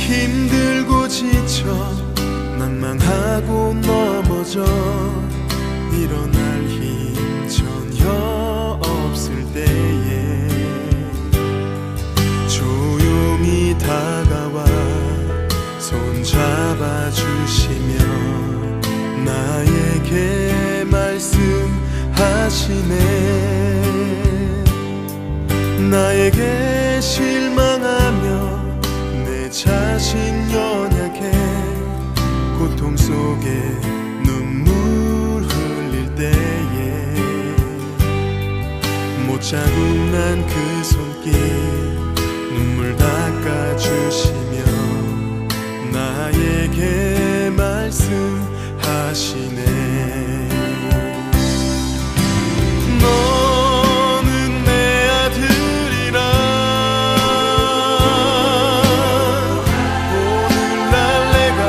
힘들고 지쳐 낭망하고 넘어져 일어날 힘 전혀 없을 때에 조용히 다가와 손잡아 주시며 나에게 말씀하시네. 나에게 실망하며 내 자신 연약해 고통 속에 눈물 흘릴 때에 못 잡은 난 그 손길 눈물 닦아주시며 나에게 말씀하시네. 너는 내 아들이라 오늘날 내가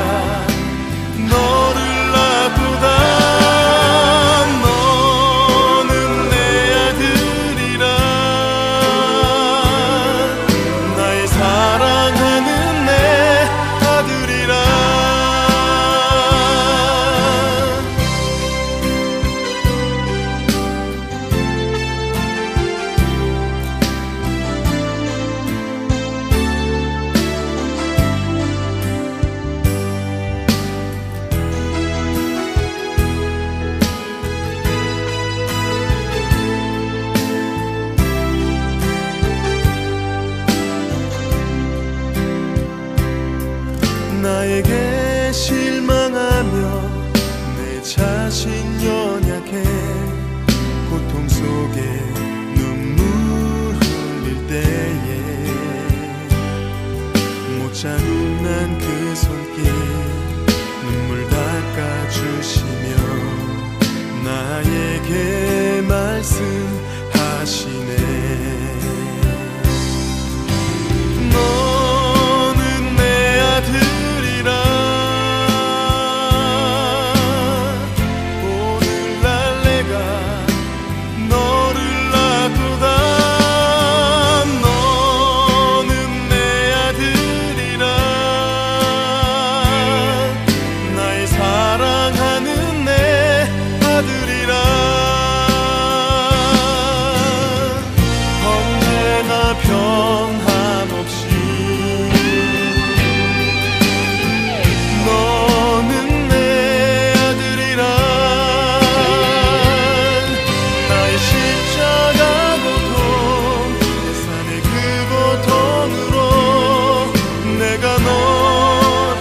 너를 낳고다. 너는 내 아들이라 나의 사랑하는 내 아들이라. 나에게 실망하며 내 자신 연약해 고통 속에 눈물 흘릴 때에 못 잡은 난 그 손길 눈물 닦아주시며 나에게 말씀하시네. 너는 내 아들이라 오늘날 내가 너를 낳고다. 너는 내 아들이라 나의 사랑하는 내 아들이라. 언제나 변함없이 너는 내 아들이라. 나의 십자가 고통 내 산의 그 고통으로 내가 너를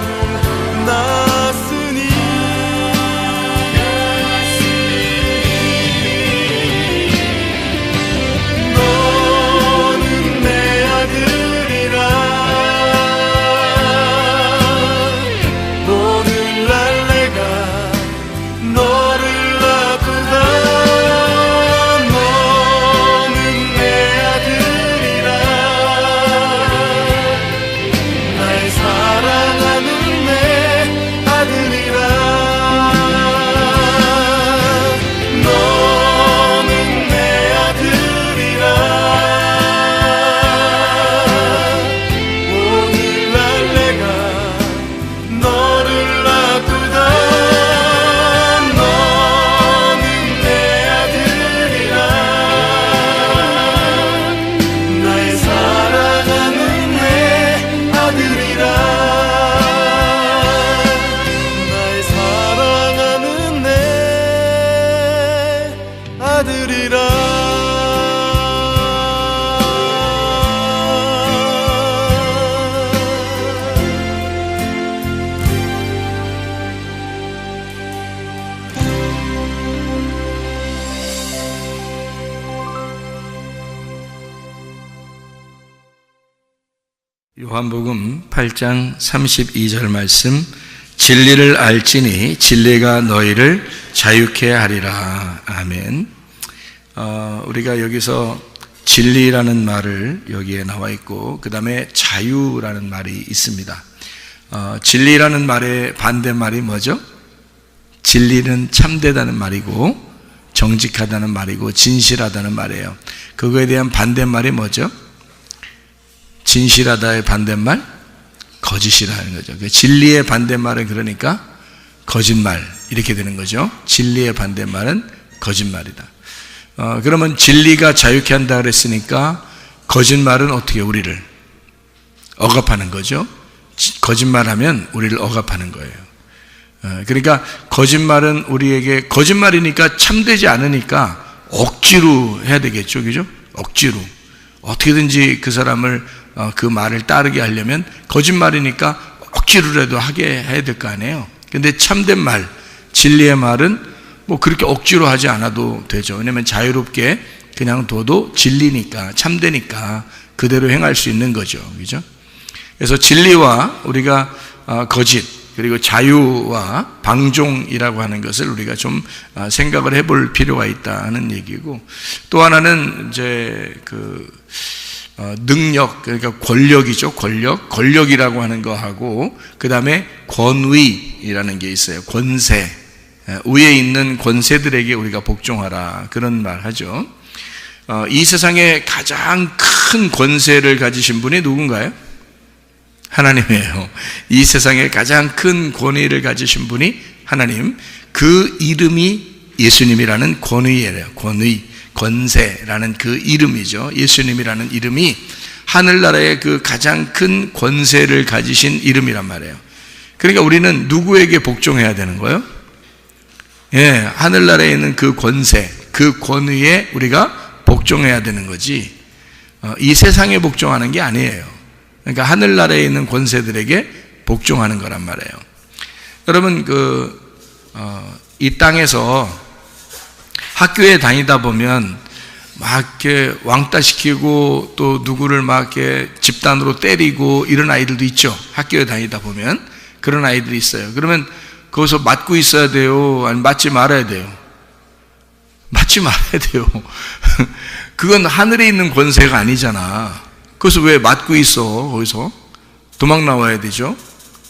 낳았으니 너는 내 아들이라 오늘날 내가 너를 낳고다. 너는 내 아들이라 나의 사랑하는 내 아들이라. 너는 내 아들이라 오늘날 내가 너를 낳고다. 너는 내 아들이라 나의 사랑하는 내 아들이라. 나의 사랑하는 내 아들이라. 요한복음 8장 32절 말씀, 진리를 알지니 진리가 너희를 자유케 하리라. 아멘. 우리가 여기서 진리라는 말을 여기에 나와 있고 그 다음에 자유라는 말이 있습니다. 진리라는 말의 반대말이 뭐죠? 진리는 참되다는 말이고 정직하다는 말이고 진실하다는 말이에요. 그거에 대한 반대말이 뭐죠? 진실하다의 반대말? 거짓이라는 거죠. 그 진리의 반대말은 그러니까 거짓말 이렇게 되는 거죠. 진리의 반대말은 거짓말이다. 그러면 진리가 자유케 한다 그랬으니까 거짓말은 어떻게 우리를 억압하는 거죠. 거짓말하면 우리를 억압하는 거예요. 그러니까 거짓말은 우리에게 거짓말이니까 참되지 않으니까 억지로 해야 되겠죠. 그죠? 억지로 어떻게든지 그 사람을 그 말을 따르게 하려면 거짓말이니까 억지로라도 하게 해야 될 거 아니에요. 근데 참된 말, 진리의 말은 뭐 그렇게 억지로 하지 않아도 되죠. 왜냐하면 자유롭게 그냥 둬도 진리니까, 참되니까 그대로 행할 수 있는 거죠. 그죠? 그래서 진리와 우리가 거짓, 그리고 자유와 방종이라고 하는 것을 우리가 좀 생각을 해볼 필요가 있다는 얘기고, 또 하나는 이제 능력, 그러니까 권력이죠. 권력이라고 하는 거하고, 그 다음에 권위이라는 게 있어요. 권세, 위에 있는 권세들에게 우리가 복종하라, 그런 말 하죠. 이 세상에 가장 큰 권세를 가지신 분이 누군가요? 하나님이에요. 이 세상에 가장 큰 권위를 가지신 분이 하나님, 그 이름이 예수님이라는 권위예요. 권세라는 그 이름이죠. 예수님이라는 이름이 하늘나라의 그 가장 큰 권세를 가지신 이름이란 말이에요. 그러니까 우리는 누구에게 복종해야 되는 거예요? 예, 하늘나라에 있는 그 권세, 그 권위에 우리가 복종해야 되는 거지, 이 세상에 복종하는 게 아니에요. 그러니까 하늘나라에 있는 권세들에게 복종하는 거란 말이에요. 여러분, 이 땅에서 학교에 다니다 보면 막 이렇게 왕따시키고 또 누구를 막 이렇게 집단으로 때리고 이런 아이들도 있죠. 학교에 다니다 보면 그런 아이들이 있어요. 그러면 거기서 맞고 있어야 돼요? 아니면 맞지 말아야 돼요? 맞지 말아야 돼요. 그건 하늘에 있는 권세가 아니잖아. 그래서 왜 맞고 있어? 거기서 도망 나와야 되죠.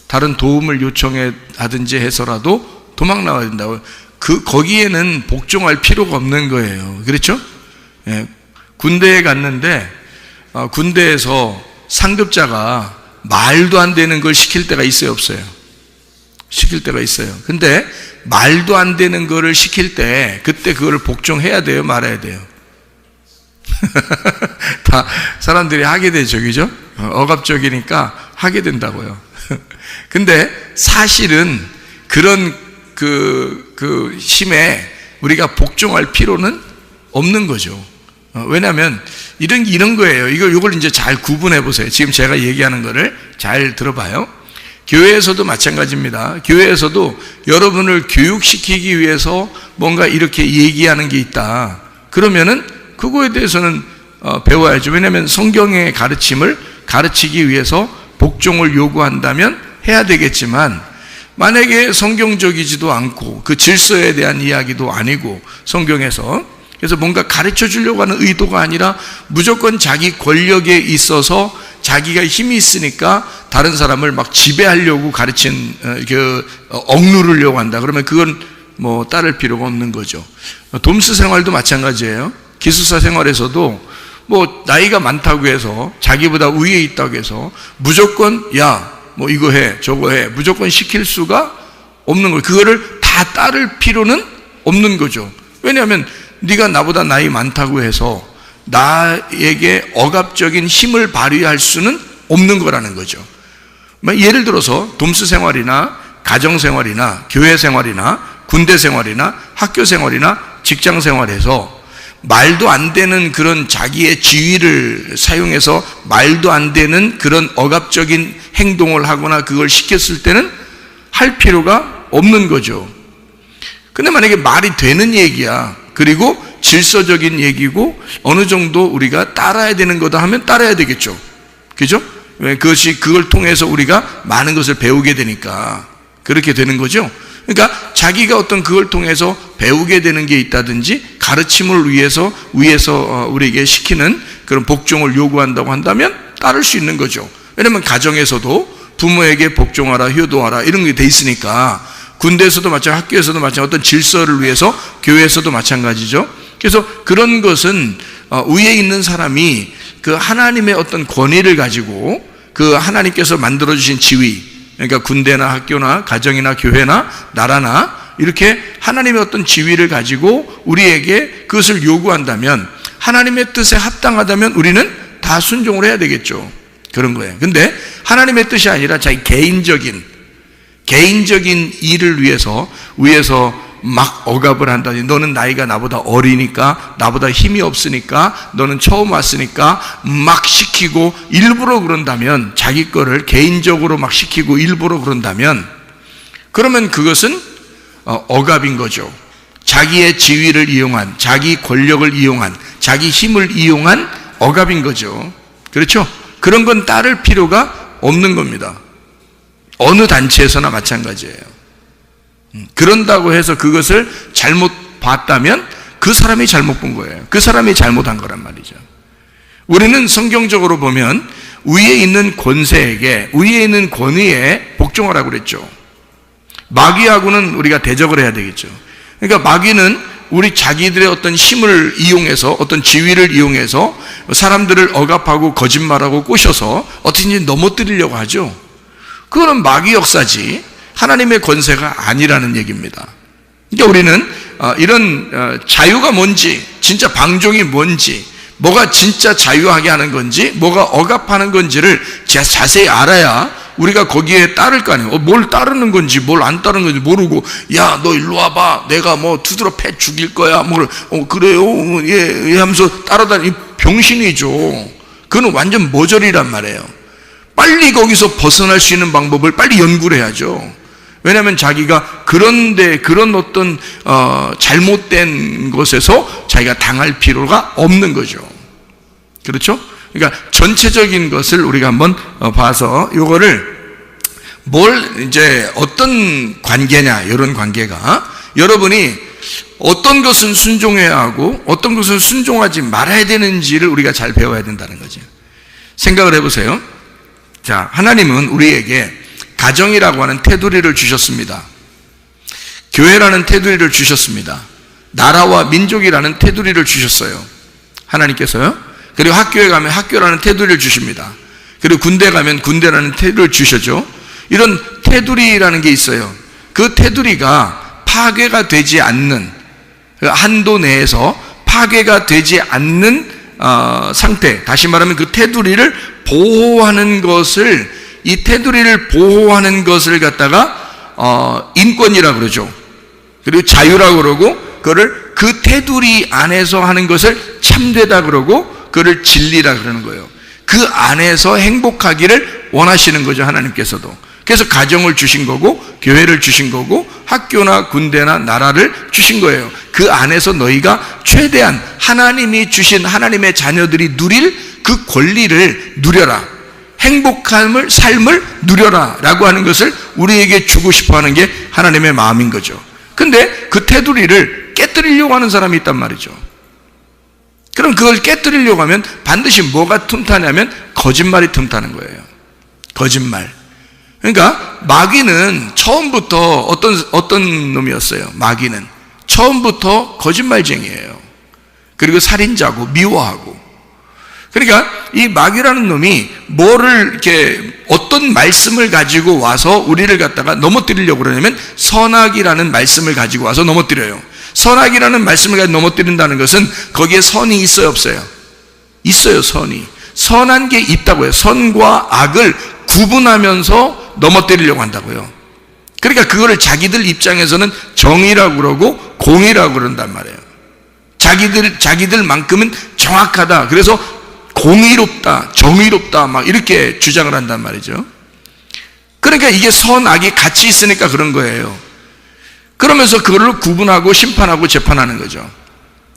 다른 도움을 요청해 하든지 해서라도 도망 나와야 된다고. 거기에는 복종할 필요가 없는 거예요. 그렇죠? 예, 군대에 갔는데 군대에서 상급자가 말도 안 되는 걸 시킬 때가 있어요, 없어요? 시킬 때가 있어요. 근데 말도 안 되는 거를 시킬 때 그때 그거를 복종해야 돼요, 말아야 돼요? 다 사람들이 하게 되죠, 그죠? 억압적이니까 하게 된다고요. 근데 사실은 그런 힘에 우리가 복종할 필요는 없는 거죠. 왜냐하면 이런 거예요. 이걸 이제 잘 구분해 보세요. 지금 제가 얘기하는 거를 잘 들어봐요. 교회에서도 마찬가지입니다. 교회에서도 여러분을 교육시키기 위해서 뭔가 이렇게 얘기하는 게 있다. 그러면은 그거에 대해서는 배워야죠. 왜냐하면 성경의 가르침을 가르치기 위해서 복종을 요구한다면 해야 되겠지만, 만약에 성경적이지도 않고 그 질서에 대한 이야기도 아니고 성경에서, 그래서 뭔가 가르쳐 주려고 하는 의도가 아니라 무조건 자기 권력에 있어서 자기가 힘이 있으니까 다른 사람을 막 지배하려고 억누르려고 한다. 그러면 그건 뭐 따를 필요가 없는 거죠. 돔스 생활도 마찬가지예요. 기숙사 생활에서도 뭐 나이가 많다고 해서 자기보다 위에 있다고 해서 무조건 뭐 이거 해 저거 해 무조건 시킬 수가 없는 거예요. 그거를 다 따를 필요는 없는 거죠. 왜냐하면 네가 나보다 나이 많다고 해서 나에게 억압적인 힘을 발휘할 수는 없는 거라는 거죠. 예를 들어서 돔스 생활이나 가정 생활이나 교회 생활이나 군대 생활이나 학교 생활이나 직장 생활에서 말도 안 되는 그런 자기의 지위를 사용해서 말도 안 되는 그런 억압적인 행동을 하거나 그걸 시켰을 때는 할 필요가 없는 거죠. 근데 만약에 말이 되는 얘기야, 그리고 질서적인 얘기고 어느 정도 우리가 따라야 되는 거다 하면 따라야 되겠죠. 그죠? 왜? 그걸 통해서 우리가 많은 것을 배우게 되니까 그렇게 되는 거죠. 그러니까 자기가 어떤 그걸 통해서 배우게 되는 게 있다든지 가르침을 위해서 우리에게 시키는 그런 복종을 요구한다고 한다면 따를 수 있는 거죠. 왜냐하면 가정에서도 부모에게 복종하라, 효도하라 이런 게 돼 있으니까, 군대에서도 마찬가지, 학교에서도 마찬가지, 어떤 질서를 위해서 교회에서도 마찬가지죠. 그래서 그런 것은 위에 있는 사람이 그 하나님의 어떤 권위를 가지고 그 하나님께서 만들어주신 지위, 그러니까 군대나 학교나 가정이나 교회나 나라나 이렇게 하나님의 어떤 지위를 가지고 우리에게 그것을 요구한다면, 하나님의 뜻에 합당하다면 우리는 다 순종을 해야 되겠죠. 그런 거예요. 근데 하나님의 뜻이 아니라 자기 개인적인 일을 위해서 위에서 막 억압을 한다니, 너는 나이가 나보다 어리니까, 나보다 힘이 없으니까, 너는 처음 왔으니까 막 시키고 일부러 그런다면, 자기 거를 개인적으로 막 시키고 일부러 그런다면, 그러면 그것은 억압인 거죠. 자기의 지위를 이용한, 자기 권력을 이용한, 자기 힘을 이용한 억압인 거죠. 그렇죠? 그런 건 따를 필요가 없는 겁니다. 어느 단체에서나 마찬가지예요. 그런다고 해서 그것을 잘못 봤다면 그 사람이 잘못 본 거예요. 그 사람이 잘못한 거란 말이죠. 우리는 성경적으로 보면 위에 있는 권세에게, 위에 있는 권위에 복종하라고 그랬죠. 마귀하고는 우리가 대적을 해야 되겠죠. 그러니까 마귀는 우리 자기들의 어떤 힘을 이용해서, 어떤 지위를 이용해서 사람들을 억압하고 거짓말하고 꼬셔서 어떻게든지 넘어뜨리려고 하죠. 그거는 마귀 역사지 하나님의 권세가 아니라는 얘기입니다. 그러니까 우리는 이런 자유가 뭔지, 진짜 방종이 뭔지, 뭐가 진짜 자유하게 하는 건지, 뭐가 억압하는 건지를 자세히 알아야 우리가 거기에 따를 거 아니에요. 뭘 따르는 건지, 뭘 안 따르는 건지 모르고, 야, 너 일로 와봐, 내가 뭐 두드러 패 죽일 거야, 그래요, 예, 하면서 따라다니, 병신이죠. 그건 완전 모절이란 말이에요. 빨리 거기서 벗어날 수 있는 방법을 빨리 연구를 해야죠. 왜냐하면 자기가 그런 어떤 잘못된 것에서 자기가 당할 필요가 없는 거죠. 그렇죠? 그러니까 전체적인 것을 우리가 한번 봐서, 요거를 이제 어떤 관계냐, 이런 관계가, 여러분이 어떤 것은 순종해야 하고 어떤 것은 순종하지 말아야 되는지를 우리가 잘 배워야 된다는 거죠. 생각을 해보세요. 자, 하나님은 우리에게 가정이라고 하는 테두리를 주셨습니다. 교회라는 테두리를 주셨습니다. 나라와 민족이라는 테두리를 주셨어요. 하나님께서요. 그리고 학교에 가면 학교라는 테두리를 주십니다. 그리고 군대 가면 군대라는 테두리를 주셨죠. 이런 테두리라는 게 있어요. 그 테두리가 파괴가 되지 않는, 한도 내에서 파괴가 되지 않는 상태, 다시 말하면 그 테두리를 보호하는 것을, 이 테두리를 보호하는 것을 갖다가 인권이라고 그러죠. 그리고 자유라고 그러고, 그거를 그 테두리 안에서 하는 것을 참되다 그러고, 그거를 진리라 그러는 거예요. 그 안에서 행복하기를 원하시는 거죠, 하나님께서도. 그래서 가정을 주신 거고, 교회를 주신 거고, 학교나 군대나 나라를 주신 거예요. 그 안에서 너희가 최대한 하나님이 주신, 하나님의 자녀들이 누릴 그 권리를 누려라, 행복함을, 삶을 누려라 라고 하는 것을 우리에게 주고 싶어 하는 게 하나님의 마음인 거죠. 근데 그 테두리를 깨뜨리려고 하는 사람이 있단 말이죠. 그럼 그걸 깨뜨리려고 하면 반드시 뭐가 틈타냐면 거짓말이 틈타는 거예요. 거짓말. 그러니까 마귀는 처음부터 어떤 놈이었어요. 마귀는 처음부터 거짓말쟁이에요. 그리고 살인자고 미워하고. 그러니까 이 마귀라는 놈이 뭐를 이렇게 어떤 말씀을 가지고 와서 우리를 갖다가 넘어뜨리려고 그러냐면 선악이라는 말씀을 가지고 와서 넘어뜨려요. 선악이라는 말씀을 가지고 넘어뜨린다는 것은 거기에 선이 있어요, 없어요? 있어요, 선이. 선한 게 있다고요. 선과 악을 구분하면서 넘어뜨리려고 한다고요. 그러니까 그거를 자기들 입장에서는 정의라고 그러고 공의라고 그런단 말이에요. 자기들만큼은 정확하다. 그래서 공의롭다, 정의롭다, 막 이렇게 주장을 한단 말이죠. 그러니까 이게 선악이 같이 있으니까 그런 거예요. 그러면서 그거를 구분하고 심판하고 재판하는 거죠.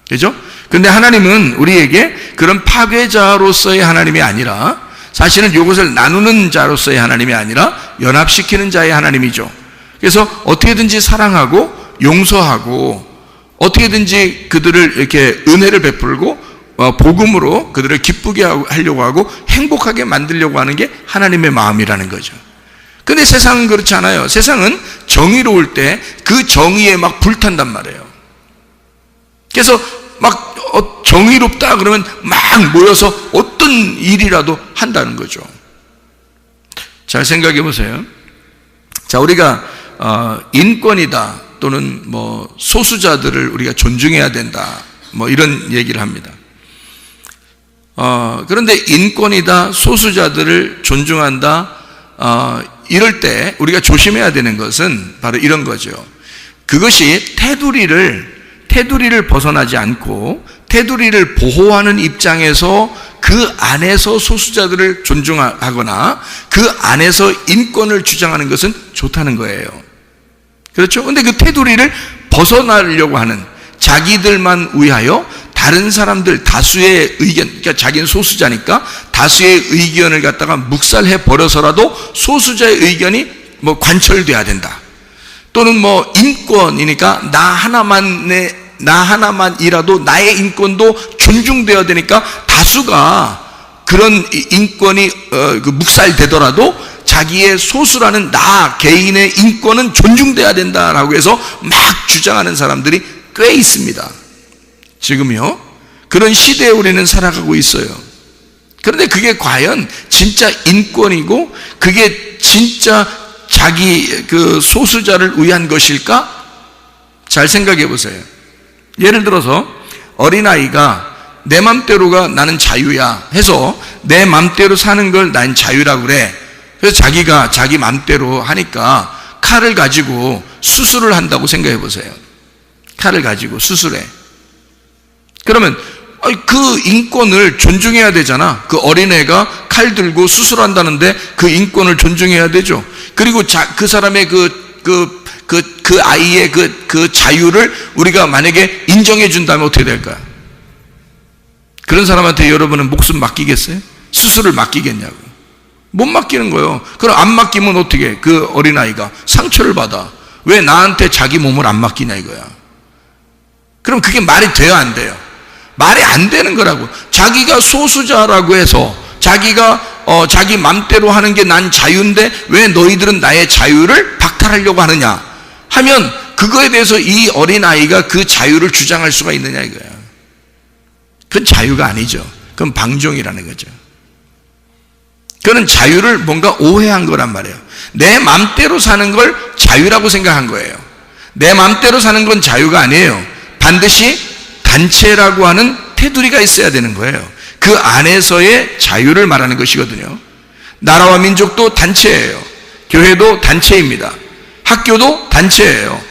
그죠? 근데 하나님은 우리에게 그런 파괴자로서의 하나님이 아니라, 사실은 이것을 나누는 자로서의 하나님이 아니라 연합시키는 자의 하나님이죠. 그래서 어떻게든지 사랑하고 용서하고 어떻게든지 그들을 이렇게 은혜를 베풀고 복음으로 그들을 기쁘게 하려고 하고 행복하게 만들려고 하는 게 하나님의 마음이라는 거죠. 근데 세상은 그렇지 않아요. 세상은 정의로울 때 그 정의에 막 불탄단 말이에요. 그래서 막 정의롭다 그러면 막 모여서 어떤 일이라도 한다는 거죠. 잘 생각해 보세요. 자, 우리가 인권이다 또는 뭐 소수자들을 우리가 존중해야 된다 뭐 이런 얘기를 합니다. 그런데 인권이다, 소수자들을 존중한다, 이럴 때 우리가 조심해야 되는 것은 바로 이런 거죠. 그것이 테두리를 벗어나지 않고 테두리를 보호하는 입장에서 그 안에서 소수자들을 존중하거나 그 안에서 인권을 주장하는 것은 좋다는 거예요. 그렇죠? 근데 그 테두리를 벗어나려고 하는, 자기들만 위하여 다른 사람들 다수의 의견, 그러니까 자기는 소수자니까 다수의 의견을 갖다가 묵살해 버려서라도 소수자의 의견이 뭐 관철돼야 된다. 또는 뭐 인권이니까 나 하나만이라도 나의 인권도 존중되어야 되니까 다수가 그런 인권이 묵살되더라도 자기의 소수라는 나 개인의 인권은 존중돼야 된다라고 해서 막 주장하는 사람들이 꽤 있습니다. 지금요, 그런 시대에 우리는 살아가고 있어요. 그런데 그게 과연 진짜 인권이고 그게 진짜 자기 그 소수자를 위한 것일까? 잘 생각해 보세요. 예를 들어서 어린아이가 내 맘대로가 나는 자유야 해서 내 맘대로 사는 걸 난 자유라고 그래. 그래서 자기가 자기 맘대로 하니까 칼을 가지고 수술을 한다고 생각해 보세요. 칼을 가지고 수술해. 그러면 그 인권을 존중해야 되잖아. 그 어린애가 칼 들고 수술한다는데 그 인권을 존중해야 되죠. 그리고 그 사람의 그 아이의 그 자유를 우리가 만약에 인정해 준다면 어떻게 될까요? 그런 사람한테 여러분은 목숨 맡기겠어요? 수술을 맡기겠냐고. 못 맡기는 거예요. 그럼 안 맡기면 어떻게 해? 그 어린아이가 상처를 받아. 왜 나한테 자기 몸을 안 맡기냐 이거야. 그럼 그게 말이 돼요, 안 돼요? 말이 안 되는 거라고. 자기가 소수자라고 해서 자기가 자기 맘대로 하는 게 난 자유인데 왜 너희들은 나의 자유를 박탈하려고 하느냐 하면 그거에 대해서 이 어린아이가 그 자유를 주장할 수가 있느냐 이거야. 그건 자유가 아니죠. 그건 방종이라는 거죠. 그는 자유를 뭔가 오해한 거란 말이에요. 내 맘대로 사는 걸 자유라고 생각한 거예요. 내 맘대로 사는 건 자유가 아니에요. 반드시 단체라고 하는 테두리가 있어야 되는 거예요. 그 안에서의 자유를 말하는 것이거든요. 나라와 민족도 단체예요. 교회도 단체입니다. 학교도 단체예요.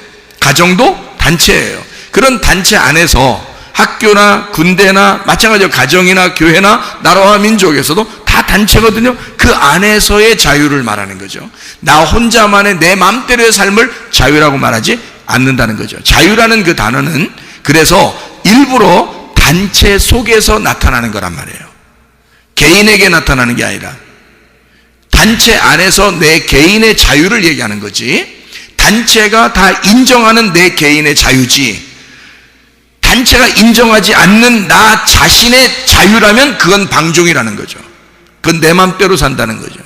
가정도 단체예요. 그런 단체 안에서 학교나 군대나 마찬가지로 가정이나 교회나 나라와 민족에서도 다 단체거든요. 그 안에서의 자유를 말하는 거죠. 나 혼자만의 내 마음대로의 삶을 자유라고 말하지 않는다는 거죠. 자유라는 그 단어는 그래서 일부러 단체 속에서 나타나는 거란 말이에요. 개인에게 나타나는 게 아니라 단체 안에서 내 개인의 자유를 얘기하는 거지, 단체가 다 인정하는 내 개인의 자유지, 단체가 인정하지 않는 나 자신의 자유라면 그건 방종이라는 거죠. 그건 내 맘대로 산다는 거죠.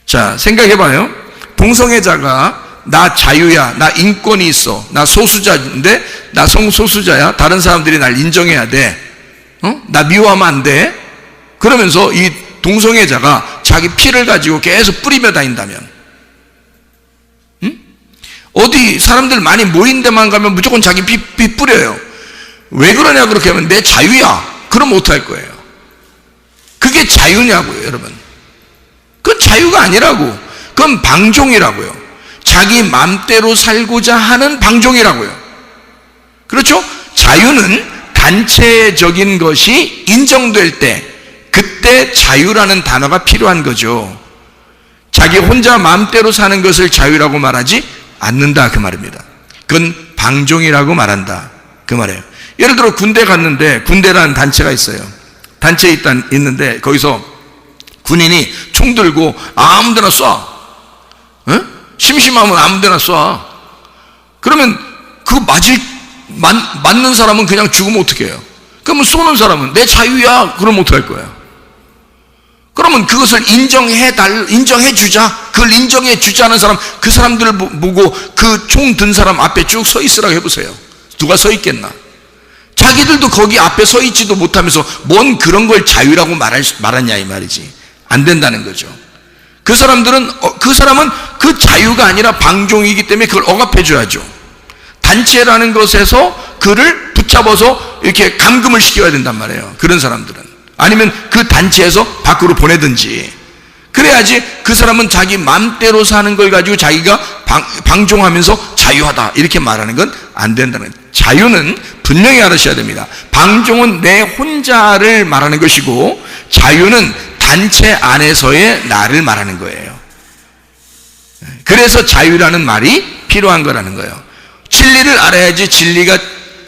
자, 생각해봐요. 동성애자가 나 자유야, 나 인권이 있어, 나 소수자인데, 나 성소수자야, 다른 사람들이 날 인정해야 돼, 나 미워하면 안 돼, 그러면서 이 동성애자가 자기 피를 가지고 계속 뿌리며 다닌다면, 어디 사람들 많이 모인 데만 가면 무조건 자기 피 뿌려요. 왜 그러냐 그렇게 하면 내 자유야. 그럼 못할 거예요. 그게 자유냐고요, 여러분. 그건 자유가 아니라고. 그건 방종이라고요. 자기 맘대로 살고자 하는 방종이라고요. 그렇죠? 자유는 단체적인 것이 인정될 때, 그때 자유라는 단어가 필요한 거죠. 자기 혼자 맘대로 사는 것을 자유라고 말하지 않는다 그 말입니다. 그건 방종이라고 말한다 그 말이에요. 예를 들어 군대 갔는데, 군대라는 단체가 있어요. 단체에 있는데 거기서 군인이 총 들고 아무 데나 쏴. 심심하면 아무 데나 쏴. 그러면 그거 맞는 사람은 그냥 죽으면 어떻게 해요? 그러면 쏘는 사람은 내 자유야. 그러면 어떻게 할 거예요? 그러면 그것을 인정해 주자. 그걸 인정해 주지 않은 사람, 그 사람들을 보고 그 총 든 사람 앞에 쭉 서 있으라고 해보세요. 누가 서 있겠나? 자기들도 거기 앞에 서 있지도 못하면서 뭔 그런 걸 자유라고 말하냐 이 말이지. 안 된다는 거죠. 그 사람은 그 자유가 아니라 방종이기 때문에 그걸 억압해 줘야죠. 단체라는 것에서 그를 붙잡아서 이렇게 감금을 시켜야 된단 말이에요. 그런 사람들은. 아니면 그 단체에서 밖으로 보내든지. 그래야지 그 사람은 자기 맘대로 사는 걸 가지고 자기가 방종하면서 자유하다 이렇게 말하는 건 안 된다는 거예요. 자유는 분명히 알으셔야 됩니다. 방종은 내 혼자를 말하는 것이고 자유는 단체 안에서의 나를 말하는 거예요. 그래서 자유라는 말이 필요한 거라는 거예요. 진리를 알아야지, 진리가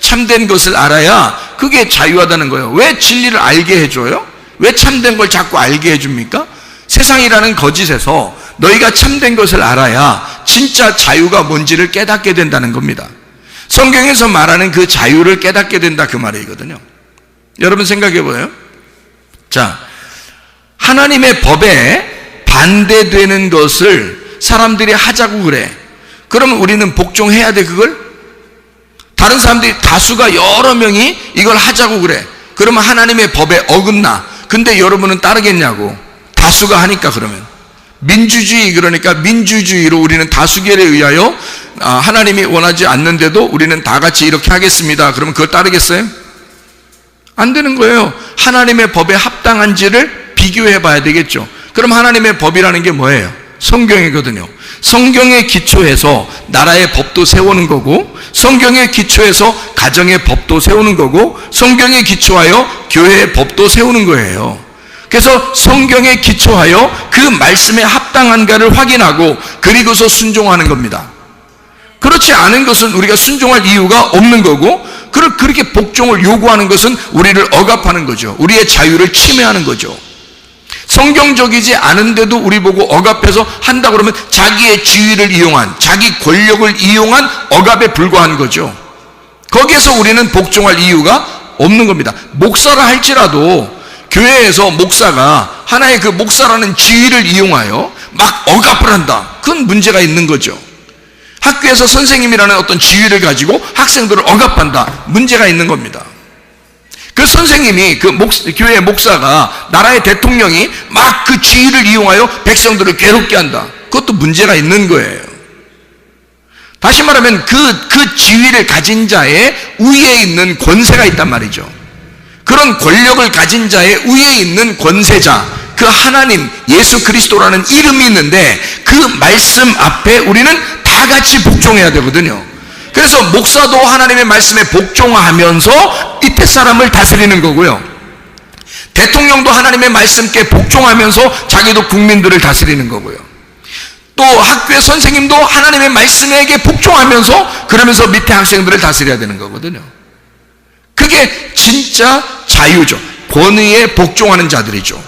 참된 것을 알아야 그게 자유하다는 거예요. 왜 진리를 알게 해줘요? 왜 참된 걸 자꾸 알게 해줍니까? 세상이라는 거짓에서 너희가 참된 것을 알아야 진짜 자유가 뭔지를 깨닫게 된다는 겁니다. 성경에서 말하는 그 자유를 깨닫게 된다, 그 말이거든요. 여러분 생각해 보세요. 자, 하나님의 법에 반대되는 것을 사람들이 하자고 그래. 그러면 우리는 복종해야 돼, 그걸? 다른 사람들이, 다수가 여러 명이 이걸 하자고 그래. 그러면 하나님의 법에 어긋나. 근데 여러분은 따르겠냐고. 다수가 하니까. 그러면 민주주의, 그러니까 민주주의로 우리는 다수결에 의하여 하나님이 원하지 않는데도 우리는 다 같이 이렇게 하겠습니다. 그러면 그걸 따르겠어요? 안 되는 거예요. 하나님의 법에 합당한지를 비교해 봐야 되겠죠. 그럼 하나님의 법이라는 게 뭐예요? 성경이거든요. 성경에 기초해서 나라의 법도 세우는 거고, 성경에 기초해서 가정의 법도 세우는 거고, 성경에 기초하여 교회의 법도 세우는 거예요. 그래서 성경에 기초하여 그 말씀에 합당한가를 확인하고 그리고서 순종하는 겁니다. 그렇지 않은 것은 우리가 순종할 이유가 없는 거고, 그렇게 복종을 요구하는 것은 우리를 억압하는 거죠. 우리의 자유를 침해하는 거죠. 성경적이지 않은데도 우리 보고 억압해서 한다 그러면 자기의 지위를 이용한, 자기 권력을 이용한 억압에 불과한 거죠. 거기에서 우리는 복종할 이유가 없는 겁니다. 목사라 할지라도 교회에서 목사가 하나의 그 목사라는 지위를 이용하여 막 억압을 한다. 그건 문제가 있는 거죠. 학교에서 선생님이라는 어떤 지위를 가지고 학생들을 억압한다. 문제가 있는 겁니다. 그 선생님이, 교회의 목사가, 나라의 대통령이 막 그 지위를 이용하여 백성들을 괴롭게 한다. 그것도 문제가 있는 거예요. 다시 말하면 그 지위를 가진 자의 위에 있는 권세가 있단 말이죠. 그런 권력을 가진 자의 위에 있는 권세자, 그 하나님 예수 그리스도라는 이름이 있는데 그 말씀 앞에 우리는 다 같이 복종해야 되거든요. 그래서 목사도 하나님의 말씀에 복종하면서 이태 사람을 다스리는 거고요. 대통령도 하나님의 말씀께 복종하면서 자기도 국민들을 다스리는 거고요. 또 학교의 선생님도 하나님의 말씀에게 복종하면서 그러면서 밑에 학생들을 다스려야 되는 거거든요. 그게 진짜 자유죠. 권위에 복종하는 자들이죠.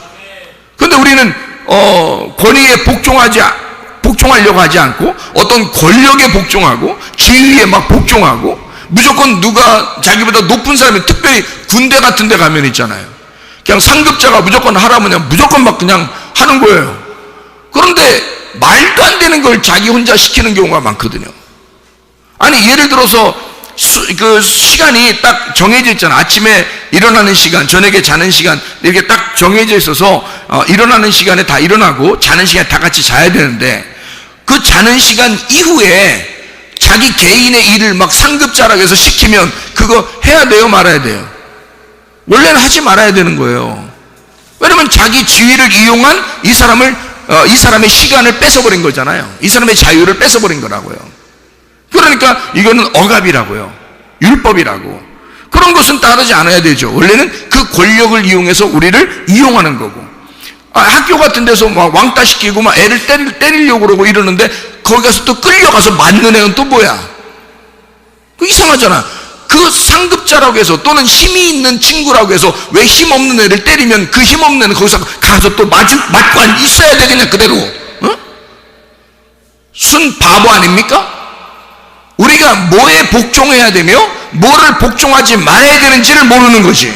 그런데 우리는 권위에 복종하려고 하지 않고 어떤 권력에 복종하고 지위에 막 복종하고 무조건 누가 자기보다 높은 사람이, 특별히 군대 같은 데 가면 있잖아요. 그냥 상급자가 무조건 하라면 그냥 무조건 막 그냥 하는 거예요. 그런데 말도 안 되는 걸 자기 혼자 시키는 경우가 많거든요. 아니 예를 들어서 그 시간이 딱 정해져 있잖아. 아침에 일어나는 시간, 저녁에 자는 시간, 이렇게 딱 정해져 있어서 일어나는 시간에 다 일어나고 자는 시간에 다 같이 자야 되는데 그 자는 시간 이후에 자기 개인의 일을 막 상급자라고 해서 시키면 그거 해야 돼요, 말아야 돼요? 원래는 하지 말아야 되는 거예요. 왜냐면 자기 지위를 이용한 이 사람의 시간을 뺏어버린 거잖아요. 이 사람의 자유를 뺏어버린 거라고요. 그러니까 이거는 억압이라고요. 율법이라고. 그런 것은 따르지 않아야 되죠. 원래는 그 권력을 이용해서 우리를 이용하는 거고. 학교 같은 데서 막 왕따 시키고 막 애를 때리려고 그러고 이러는데 거기 가서 또 끌려가서 맞는 애는 또 뭐야? 그 이상하잖아. 그 상급자라고 해서 또는 힘이 있는 친구라고 해서 왜 힘없는 애를 때리면 그 힘없는 애는 거기서 가서 또 맞고 있어야 되겠냐, 그대로. 어? 순 바보 아닙니까? 우리가 뭐에 복종해야 되며 뭐를 복종하지 말아야 되는지를 모르는 거지.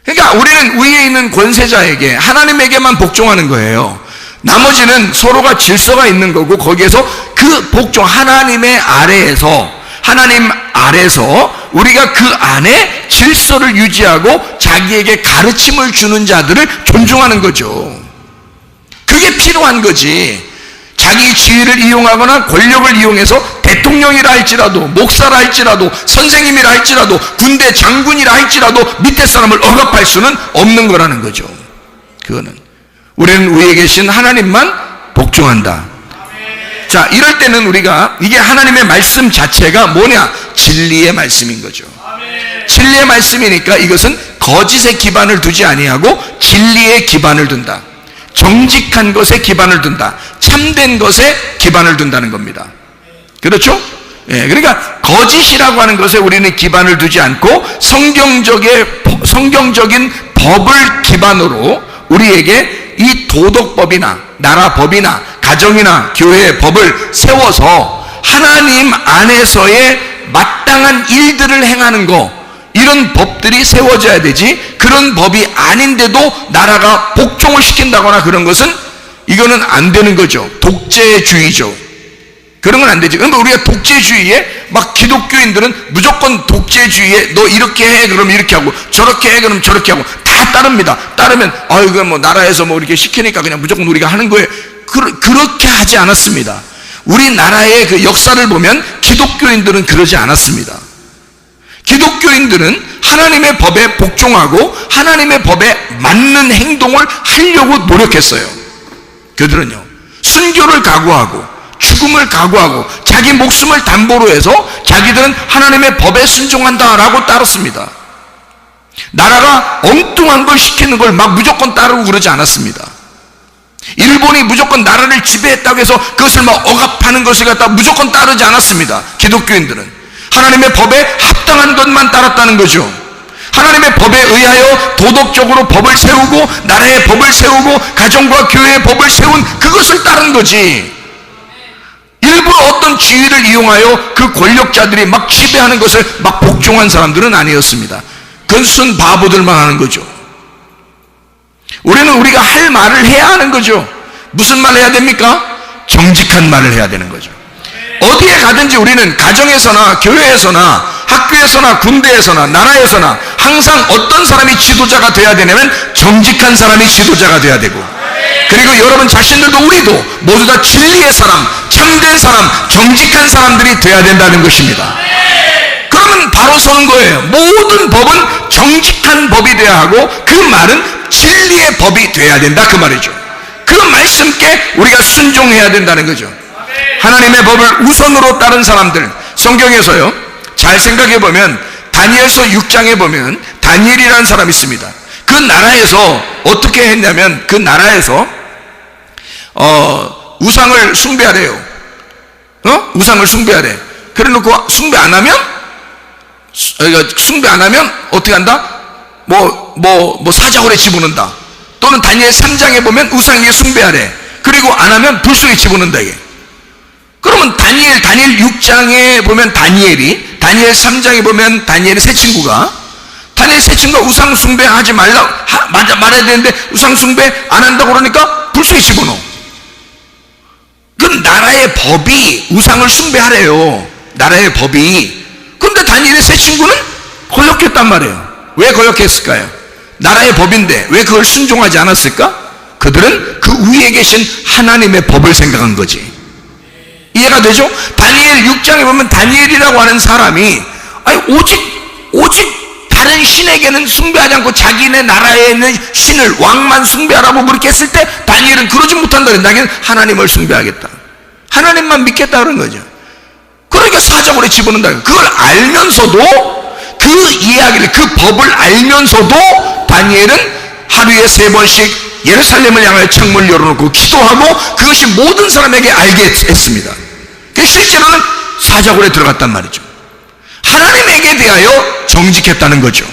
그러니까 우리는 위에 있는 권세자에게, 하나님에게만 복종하는 거예요. 나머지는 서로가 질서가 있는 거고 거기에서 그 복종, 하나님 아래에서 우리가 그 안에 질서를 유지하고 자기에게 가르침을 주는 자들을 존중하는 거죠. 그게 필요한 거지. 자기 지위를 이용하거나 권력을 이용해서 대통령이라 할지라도, 목사라 할지라도, 선생님이라 할지라도, 군대 장군이라 할지라도 밑에 사람을 억압할 수는 없는 거라는 거죠. 그거는 우리는 위에 계신 하나님만 복종한다. 자, 이럴 때는 우리가 이게 하나님의 말씀 자체가 뭐냐? 진리의 말씀인 거죠. 진리의 말씀이니까 이것은 거짓에 기반을 두지 아니하고 진리에 기반을 둔다. 정직한 것에 기반을 둔다. 참된 것에 기반을 둔다는 겁니다. 그렇죠? 예, 그러니까 거짓이라고 하는 것에 우리는 기반을 두지 않고 성경적인 법을 기반으로 우리에게 이 도덕법이나 나라 법이나 가정이나 교회의 법을 세워서 하나님 안에서의 마땅한 일들을 행하는 거, 이런 법들이 세워져야 되지, 그런 법이 아닌데도 나라가 복종을 시킨다거나 그런 것은 이거는 안 되는 거죠. 독재주의죠. 그런 건 안 되지. 그러니까 우리가 독재주의에 막 기독교인들은 무조건 독재주의에 너 이렇게 해 그럼 이렇게 하고 저렇게 해 그럼 저렇게 하고 다 따릅니다. 따르면 이거 뭐 나라에서 뭐 이렇게 시키니까 그냥 무조건 우리가 하는 거예요. 그렇게 하지 않았습니다. 우리나라의 그 역사를 보면 기독교인들은 그러지 않았습니다. 기독교인들은 하나님의 법에 복종하고 하나님의 법에 맞는 행동을 하려고 노력했어요. 그들은요, 순교를 각오하고 죽음을 각오하고 자기 목숨을 담보로 해서 자기들은 하나님의 법에 순종한다라고 따랐습니다. 나라가 엉뚱한 걸 시키는 걸 막 무조건 따르고 그러지 않았습니다. 일본이 무조건 나라를 지배했다고 해서 그것을 막 억압하는 것을 갖다 무조건 따르지 않았습니다. 기독교인들은 하나님의 법에 합당한 것만 따랐다는 거죠. 하나님의 법에 의하여 도덕적으로 법을 세우고 나라의 법을 세우고 가정과 교회의 법을 세운 그것을 따른 거지, 일부러 어떤 지위를 이용하여 그 권력자들이 막 지배하는 것을 막 복종한 사람들은 아니었습니다. 그건 순 바보들만 하는 거죠. 우리가 할 말을 해야 하는 거죠. 무슨 말을 해야 됩니까? 정직한 말을 해야 되는 거죠. 어디에 가든지 우리는 가정에서나 교회에서나 학교에서나 군대에서나 나라에서나 항상 어떤 사람이 지도자가 돼야 되냐면 정직한 사람이 지도자가 돼야 되고, 그리고 여러분 자신들도 우리도 모두 다 진리의 사람, 참된 사람, 정직한 사람들이 돼야 된다는 것입니다. 그러면 바로 서는 거예요. 모든 법은 정직한 법이 돼야 하고 그 말은 진리의 법이 돼야 된다, 그 말이죠. 그 말씀께 우리가 순종해야 된다는 거죠. 하나님의 법을 우선으로 따른 사람들, 성경에서요 잘 생각해 보면 다니엘서 6장에 보면 다니엘이라는 사람이 있습니다. 그 나라에서 어떻게 했냐면 그 나라에서 우상을 숭배하래요. 우상을 숭배하래. 그래 놓고 숭배 안 하면 어떻게 한다? 뭐 사자굴에 집어넣는다. 또는 다니엘 3장에 보면 우상에게 숭배하래. 그리고 안 하면 불 속에 집어넣는다 이게. 그러면 다니엘 6장에 보면 다니엘 3장에 보면 다니엘의 세 친구가 우상 숭배하지 말아야 되는데 우상 숭배 안 한다고 그러니까 불 속에 집어넣어. 그 나라의 법이 우상을 숭배하래요. 나라의 법이. 그런데 다니엘의 세 친구는 거역했단 말이에요. 왜 거역했을까요? 나라의 법인데 왜 그걸 순종하지 않았을까? 그들은 그 위에 계신 하나님의 법을 생각한 거지. 이해가 되죠? 다니엘 6장에 보면 다니엘이라고 하는 사람이 오직 다른 신에게는 숭배하지 않고 자기네 나라에 있는 신을, 왕만 숭배하라고 그렇게 했을 때 다니엘은 그러지 못한다. 나는 하나님을 숭배하겠다, 하나님만 믿겠다 그런 거죠. 그러니까 사자굴에 집어넣는다. 그걸 알면서도 그 이야기를, 그 법을 알면서도 다니엘은 하루에 3번씩 예루살렘을 향하여 창문을 열어놓고 기도하고 그것이 모든 사람에게 알게 했습니다. 실제로는 사자굴에 들어갔단 말이죠. 하나님에게 대하여 정직했다는 거죠.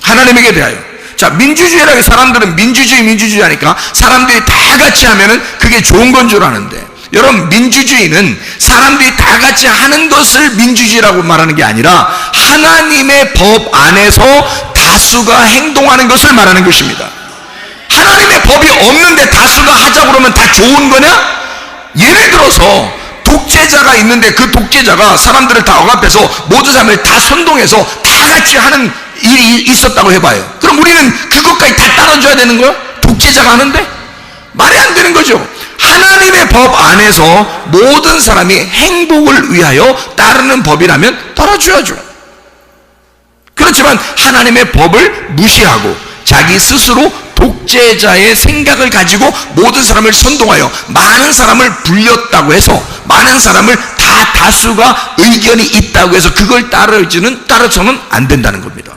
하나님에게 대하여. 자, 민주주의라고 사람들은 민주주의 하니까 사람들이 다 같이 하면은 그게 좋은 건 줄 아는데, 여러분 민주주의는 사람들이 다 같이 하는 것을 민주주의라고 말하는 게 아니라 하나님의 법 안에서 다수가 행동하는 것을 말하는 것입니다. 하나님의 법이 없는데 다수가 하자고 그러면 다 좋은 거냐? 예를 들어서 독재자가 독재자가 있는데 그 독재자가 사람들을 다 억압해서 모든 사람을 다 선동해서 다 같이 하는 일이 있었다고 해봐요. 그럼 우리는 그것까지 다 따라줘야 되는 거야? 독재자가 하는데? 말이 안 되는 거죠. 하나님의 법 안에서 모든 사람이 행복을 위하여 따르는 법이라면 따라줘야죠. 그렇지만 하나님의 법을 무시하고 자기 스스로 독재자의 생각을 가지고 모든 사람을 선동하여 많은 사람을 불렸다고 해서 많은 사람을 다 다수가 의견이 있다고 해서 그걸 따라서는 안 된다는 겁니다.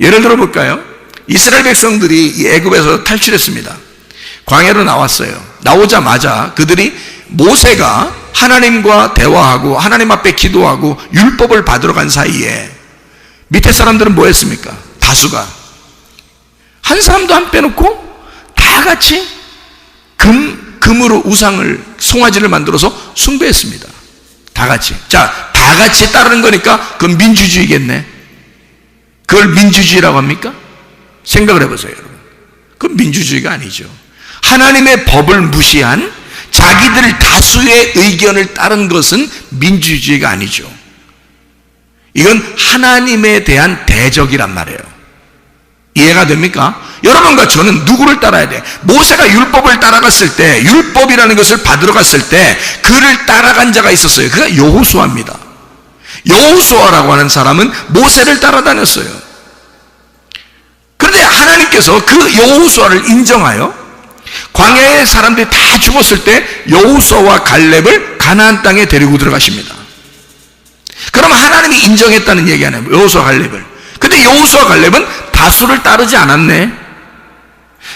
예를 들어 볼까요? 이스라엘 백성들이 애굽에서 탈출했습니다. 광야로 나왔어요. 나오자마자 그들이 모세가 하나님과 대화하고 하나님 앞에 기도하고 율법을 받으러 간 사이에 밑에 사람들은 뭐 했습니까? 다수가 한 사람도 안 빼놓고 다 같이 금으로 우상을 송아지를 만들어서 숭배했습니다. 다 같이. 자, 다 같이 따르는 거니까 그건 민주주의겠네. 그걸 민주주의라고 합니까? 생각을 해보세요, 여러분. 그건 민주주의가 아니죠. 하나님의 법을 무시한 자기들 다수의 의견을 따른 것은 민주주의가 아니죠. 이건 하나님에 대한 대적이란 말이에요. 이해가 됩니까? 여러분과 저는 누구를 따라야 돼? 모세가 율법을 따라갔을 때, 율법이라는 것을 받으러 갔을 때 그를 따라간 자가 있었어요. 그가 여호수아입니다. 여호수아라고 하는 사람은 모세를 따라다녔어요. 그런데 하나님께서 그 여호수아를 인정하여 광야의 사람들이 다 죽었을 때 여호수아와 갈렙을 가나안 땅에 데리고 들어가십니다. 그럼 하나님이 인정했다는 얘기 아니에요, 여호수아 갈렙을. 근데 여호수아 갈렙은 다수를 따르지 않았네.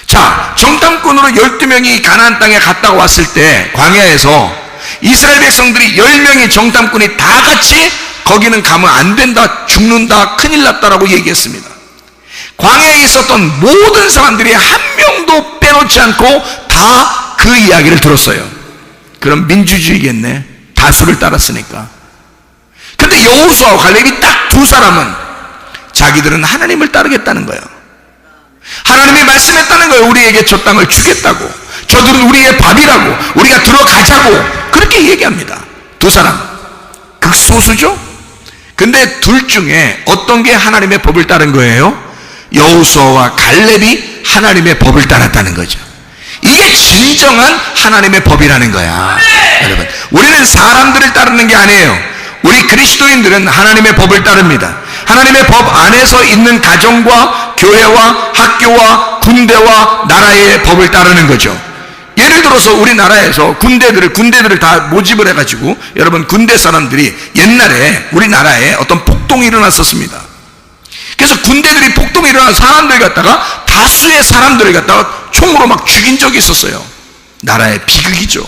자, 정탐꾼으로 12명이 가나안 땅에 갔다가 왔을 때 광야에서 이스라엘 백성들이 10명의 정탐꾼이 다 같이 거기는 가면 안 된다, 죽는다, 큰일 났다라고 얘기했습니다. 광야에 있었던 모든 사람들이 한 명도 빼놓지 않고 다 그 이야기를 들었어요. 그럼 민주주의겠네. 다수를 따랐으니까. 근데 여호수아와 갈렙이 딱 두 사람은 자기들은 하나님을 따르겠다는 거예요. 하나님이 말씀했다는 거예요. 우리에게 저 땅을 주겠다고. 저들은 우리의 밥이라고. 우리가 들어가자고. 그렇게 얘기합니다. 두 사람. 극소수죠? 근데 둘 중에 어떤 게 하나님의 법을 따른 거예요? 여호수아와 갈렙이 하나님의 법을 따랐다는 거죠. 이게 진정한 하나님의 법이라는 거야. 여러분, 우리는 사람들을 따르는 게 아니에요. 우리 그리스도인들은 하나님의 법을 따릅니다. 하나님의 법 안에서 있는 가정과 교회와 학교와 군대와 나라의 법을 따르는 거죠. 예를 들어서 우리나라에서 군대들을 다 모집을 해가지고, 여러분, 군대 사람들이 옛날에 우리나라에 어떤 폭동이 일어났었습니다. 그래서 군대들이 폭동이 일어난 사람들 갖다가 다수의 사람들을 갖다가 총으로 막 죽인 적이 있었어요. 나라의 비극이죠.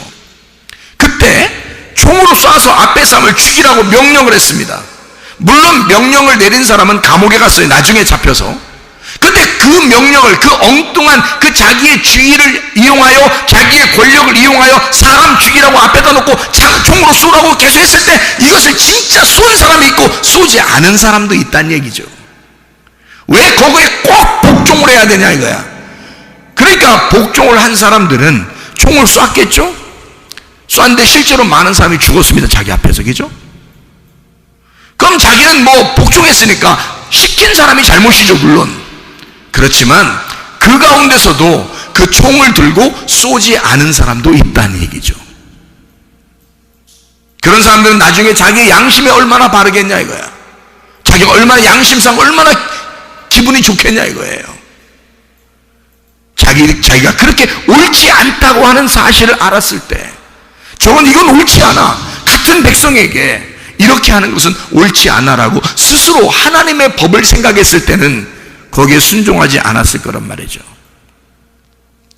그때 총으로 쏴서 앞에 사람을 죽이라고 명령을 했습니다. 물론 명령을 내린 사람은 감옥에 갔어요. 나중에 잡혀서. 근데 그 명령을, 그 엉뚱한 그 자기의 주의를 이용하여, 자기의 권력을 이용하여 사람 죽이라고 앞에다 놓고 총으로 쏘라고 계속 했을 때 이것을 진짜 쏜 사람이 있고 쏘지 않은 사람도 있다는 얘기죠. 왜 거기에 꼭 복종을 해야 되냐 이거야. 그러니까 복종을 한 사람들은 총을 쐈겠죠? 쐈는데 실제로 많은 사람이 죽었습니다. 자기 앞에서. 그죠? 그럼 자기는 뭐 복종했으니까 시킨 사람이 잘못이죠, 물론. 그렇지만 그 가운데서도 그 총을 들고 쏘지 않은 사람도 있다는 얘기죠. 그런 사람들은 나중에 자기의 양심이 얼마나 바르겠냐 이거야. 자기가 얼마나 양심상 얼마나 기분이 좋겠냐 이거예요. 자기가 그렇게 옳지 않다고 하는 사실을 알았을 때, 이건 옳지 않아. 같은 백성에게 이렇게 하는 것은 옳지 않아라고 스스로 하나님의 법을 생각했을 때는 거기에 순종하지 않았을 거란 말이죠.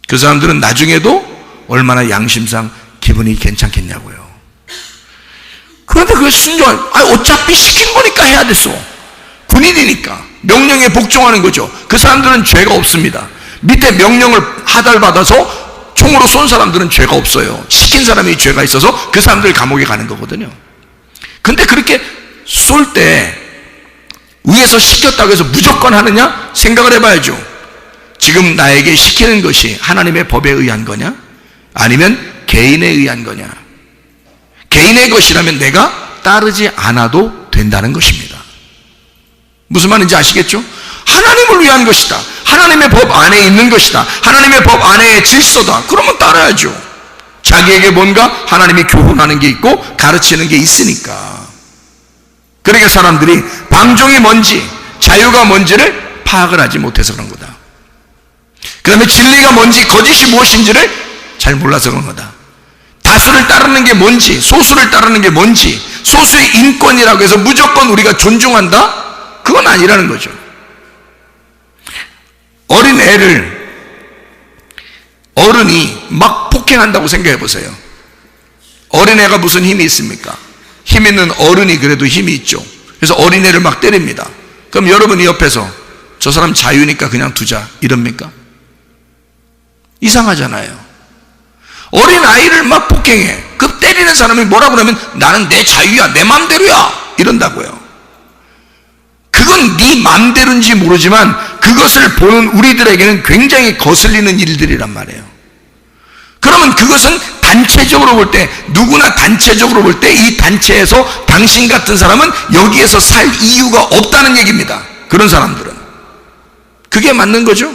그 사람들은 나중에도 얼마나 양심상 기분이 괜찮겠냐고요. 그런데 그걸 어차피 시킨 거니까 해야 됐어. 군인이니까 명령에 복종하는 거죠. 그 사람들은 죄가 없습니다. 밑에 명령을 하달받아서 총으로 쏜 사람들은 죄가 없어요. 시킨 사람이 죄가 있어서 그 사람들 감옥에 가는 거거든요. 근데 그렇게 쏠 때 위에서 시켰다고 해서 무조건 하느냐? 생각을 해봐야죠. 지금 나에게 시키는 것이 하나님의 법에 의한 거냐? 아니면 개인에 의한 거냐? 개인의 것이라면 내가 따르지 않아도 된다는 것입니다. 무슨 말인지 아시겠죠? 하나님을 위한 것이다. 하나님의 법 안에 있는 것이다. 하나님의 법 안에의 질서다. 그러면 따라야죠. 자기에게 뭔가 하나님이 교훈하는 게 있고 가르치는 게 있으니까. 그러니까 사람들이 방종이 뭔지, 자유가 뭔지를 파악을 하지 못해서 그런 거다. 그 다음에 진리가 뭔지, 거짓이 무엇인지를 잘 몰라서 그런 거다. 다수를 따르는 게 뭔지, 소수를 따르는 게 뭔지, 소수의 인권이라고 해서 무조건 우리가 존중한다? 그건 아니라는 거죠. 어린 애를 어른이 막 폭행한다고 생각해 보세요. 어린애가 무슨 힘이 있습니까? 힘 있는 어른이 그래도 힘이 있죠. 그래서 어린애를 막 때립니다. 그럼 여러분이 옆에서 저 사람 자유니까 그냥 두자 이럽니까? 이상하잖아요. 어린아이를 막 폭행해. 그 때리는 사람이 뭐라고 그러면 나는 내 자유야, 내 맘대로야 이런다고요. 그건 네 맘대로인지 모르지만 그것을 보는 우리들에게는 굉장히 거슬리는 일들이란 말이에요. 그러면 그것은 단체적으로 볼 때, 누구나 단체적으로 볼 때 이 단체에서 당신 같은 사람은 여기에서 살 이유가 없다는 얘기입니다. 그런 사람들은. 그게 맞는 거죠.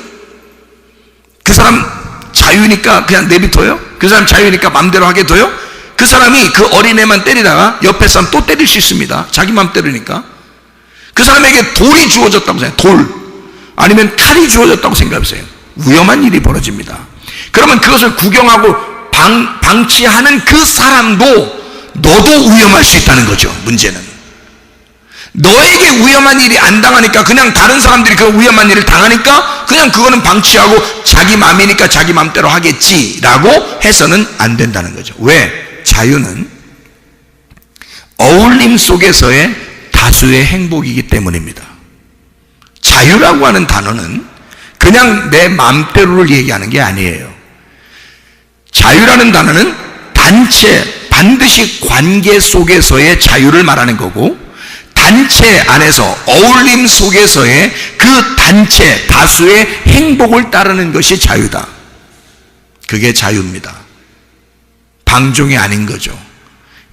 그 사람 자유니까 그냥 내비둬요? 그 사람 자유니까 맘대로 하게 둬요? 그 사람이 그 어린애만 때리다가 옆에 사람 또 때릴 수 있습니다. 자기 맘대로니까. 그 사람에게 돌이 주어졌다고 생각해요. 돌. 아니면 칼이 주어졌다고 생각해보세요. 위험한 일이 벌어집니다. 그러면 그것을 구경하고 방치하는 그 사람도 너도 위험할 수 있다는 거죠. 문제는 너에게 위험한 일이 안 당하니까, 그냥 다른 사람들이 그 위험한 일을 당하니까 그냥 그거는 방치하고 자기 맘이니까 자기 맘대로 하겠지라고 해서는 안 된다는 거죠. 왜? 자유는 어울림 속에서의 다수의 행복이기 때문입니다. 자유라고 하는 단어는 그냥 내 맘대로를 얘기하는 게 아니에요. 자유라는 단어는 단체, 반드시 관계 속에서의 자유를 말하는 거고, 단체 안에서 어울림 속에서의 그 단체 다수의 행복을 따르는 것이 자유다. 그게 자유입니다. 방종이 아닌 거죠.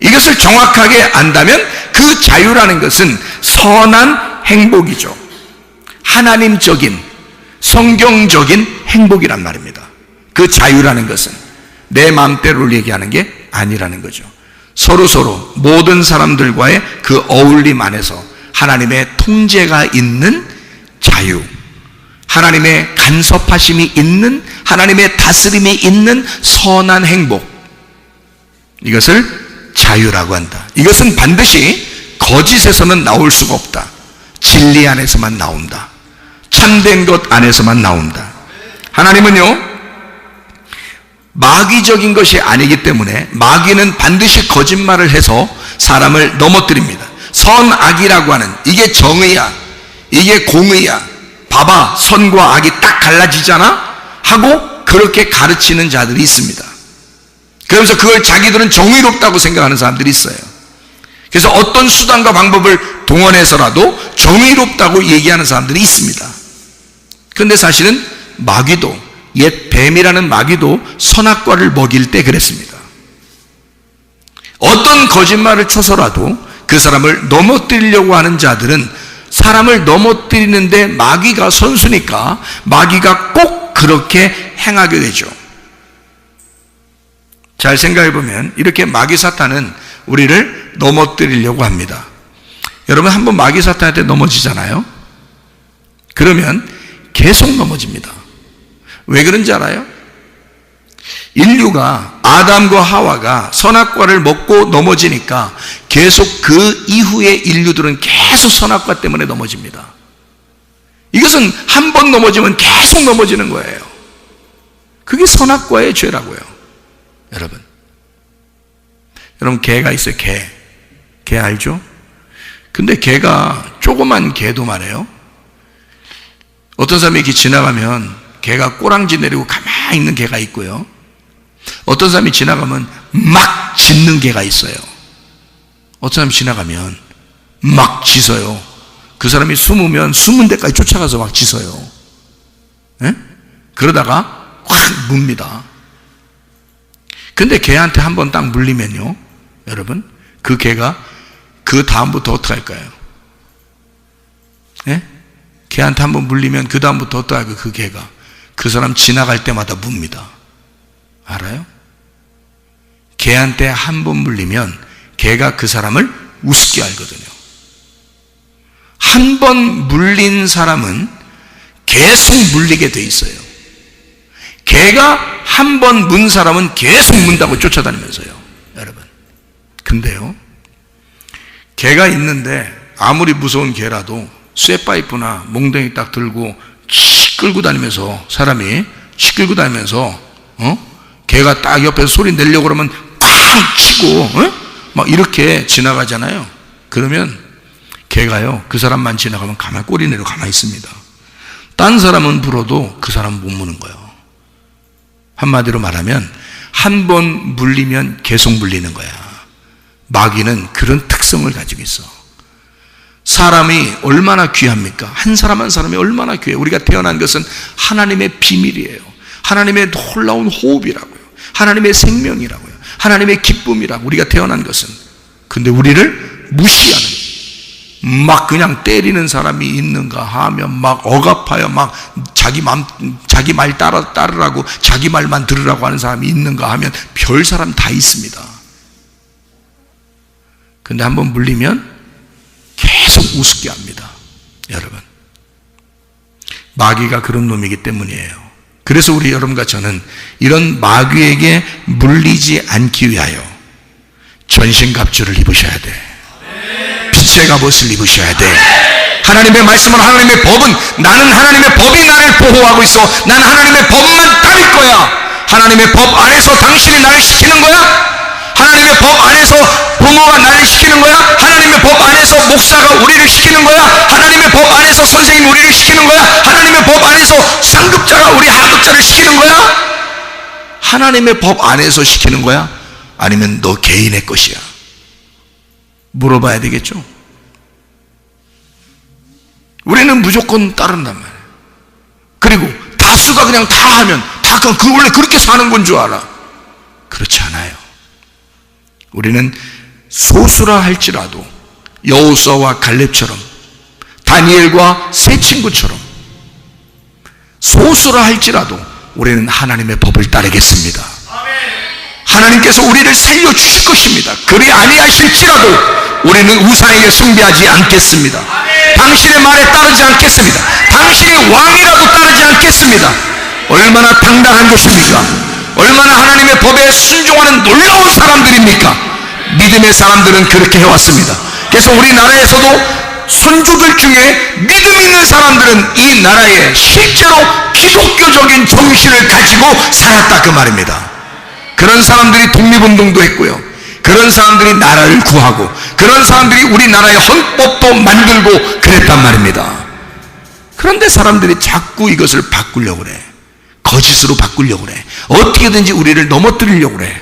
이것을 정확하게 안다면 그 자유라는 것은 선한 행복이죠. 하나님적인, 성경적인 행복이란 말입니다. 그 자유라는 것은 내 마음대로를 얘기하는 게 아니라는 거죠. 서로서로 모든 사람들과의 그 어울림 안에서 하나님의 통제가 있는 자유, 하나님의 간섭하심이 있는, 하나님의 다스림이 있는 선한 행복, 이것을 자유라고 한다. 이것은 반드시 거짓에서는 나올 수가 없다. 진리 안에서만 나온다. 참된 것 안에서만 나온다. 하나님은요, 마귀적인 것이 아니기 때문에 마귀는 반드시 거짓말을 해서 사람을 넘어뜨립니다. 선악이라고 하는, 이게 정의야, 이게 공의야, 봐봐 선과 악이 딱 갈라지잖아 하고 그렇게 가르치는 자들이 있습니다. 그러면서 그걸 자기들은 정의롭다고 생각하는 사람들이 있어요. 그래서 어떤 수단과 방법을 동원해서라도 정의롭다고 얘기하는 사람들이 있습니다. 그런데 사실은 마귀도, 옛 뱀이라는 마귀도 선악과를 먹일 때 그랬습니다. 어떤 거짓말을 쳐서라도 그 사람을 넘어뜨리려고 하는 자들은 사람을 넘어뜨리는데 마귀가 선수니까 마귀가 꼭 그렇게 행하게 되죠. 잘 생각해 보면 이렇게 마귀 사탄은 우리를 넘어뜨리려고 합니다. 여러분 한번 마귀 사탄한테 넘어지잖아요. 그러면 계속 넘어집니다. 왜 그런지 알아요? 인류가, 아담과 하와가 선악과를 먹고 넘어지니까 계속 그 이후의 인류들은 계속 선악과 때문에 넘어집니다. 이것은 한 번 넘어지면 계속 넘어지는 거예요. 그게 선악과의 죄라고요. 여러분 개가 있어요. 개 알죠? 근데 개가, 조그만 개도 말이에요, 어떤 사람이 이렇게 지나가면 개가 꼬랑지 내리고 가만히 있는 개가 있고요, 어떤 사람이 지나가면 막 짖는 개가 있어요. 어떤 사람이 지나가면 막 짖어요. 그 사람이 숨으면 숨은 데까지 쫓아가서 막 짖어요. 예? 그러다가 확 뭅니다. 근데 개한테 한번 딱 물리면요, 여러분, 그 개가 그 다음부터 어떻게 할까요? 예? 개한테 한번 물리면 그 다음부터 어떻게 할까요? 그 개가 그 사람 지나갈 때마다 뭅니다. 알아요? 개한테 한 번 물리면 개가 그 사람을 우습게 알거든요. 한 번 물린 사람은 계속 물리게 돼 있어요. 개가 한 번 문 사람은 계속 문다고 쫓아다니면서요, 여러분. 근데요, 개가 있는데 아무리 무서운 개라도 쇠파이프나 몽둥이 딱 들고 치 끌고 다니면서, 사람이 치 끌고 다니면서 개가 딱 옆에서 소리 내려고 그러면 쾅 치고 막 이렇게 지나가잖아요. 그러면 개가요, 그 사람만 지나가면 가만히 꼬리 내려 가만히 있습니다. 딴 사람은 불어도 그 사람은 못 무는 거예요. 한마디로 말하면 한 번 물리면 계속 물리는 거야. 마귀는 그런 특성을 가지고 있어. 사람이 얼마나 귀합니까? 한 사람 한 사람이 얼마나 귀해요. 우리가 태어난 것은 하나님의 비밀이에요. 하나님의 놀라운 호흡이라고요. 하나님의 생명이라고요. 하나님의 기쁨이라고, 우리가 태어난 것은. 근데 우리를 무시하는, 막 그냥 때리는 사람이 있는가 하면 막 억압하여 막 자기 말 따르라고, 자기 말만 들으라고 하는 사람이 있는가 하면 별 사람 다 있습니다. 근데 한번 물리면 계속 우습게 합니다, 여러분. 마귀가 그런 놈이기 때문이에요. 그래서 우리 여러분과 저는 이런 마귀에게 물리지 않기 위하여 전신갑주를 입으셔야 돼. 빛의 갑옷을 입으셔야 돼. 하나님의 말씀은, 하나님의 법은, 나는 하나님의 법이 나를 보호하고 있어. 나는 하나님의 법만 따를 거야. 하나님의 법 안에서 당신이 나를 시키는 거야? 하나님의 법 안에서 부모가 나를 시키는 거야? 하나님의 법 안에서 목사가 우리를 시키는 거야? 하나님의 법 안에서 선생님이 우리를 시키는 거야? 하나님의 법 안에서 상급자가 우리 하급자를 시키는 거야? 하나님의 법 안에서 시키는 거야? 아니면 너 개인의 것이야? 물어봐야 되겠죠? 우리는 무조건 따른단 말이에요. 그리고 다수가 그냥 다 하면 다 그 원래 그렇게 사는 건 줄 알아. 그렇지 않아요. 우리는 소수라 할지라도 여호수아와 갈렙처럼, 다니엘과 세 친구처럼 소수라 할지라도 우리는 하나님의 법을 따르겠습니다. 하나님께서 우리를 살려주실 것입니다. 그리 아니하실지라도 우리는 우상에게 숭배하지 않겠습니다. 당신의 말에 따르지 않겠습니다. 당신이 왕이라도 따르지 않겠습니다. 얼마나 당당한 것입니까? 얼마나 하나님의 법에 순종하는 놀라운 사람들입니까? 믿음의 사람들은 그렇게 해왔습니다. 그래서 우리나라에서도 선조들 중에 믿음 있는 사람들은 이 나라에 실제로 기독교적인 정신을 가지고 살았다, 그 말입니다. 그런 사람들이 독립운동도 했고요, 그런 사람들이 나라를 구하고, 그런 사람들이 우리나라의 헌법도 만들고 그랬단 말입니다. 그런데 사람들이 자꾸 이것을 바꾸려고 그래. 거짓으로 바꾸려고 그래. 어떻게든지 우리를 넘어뜨리려고 그래.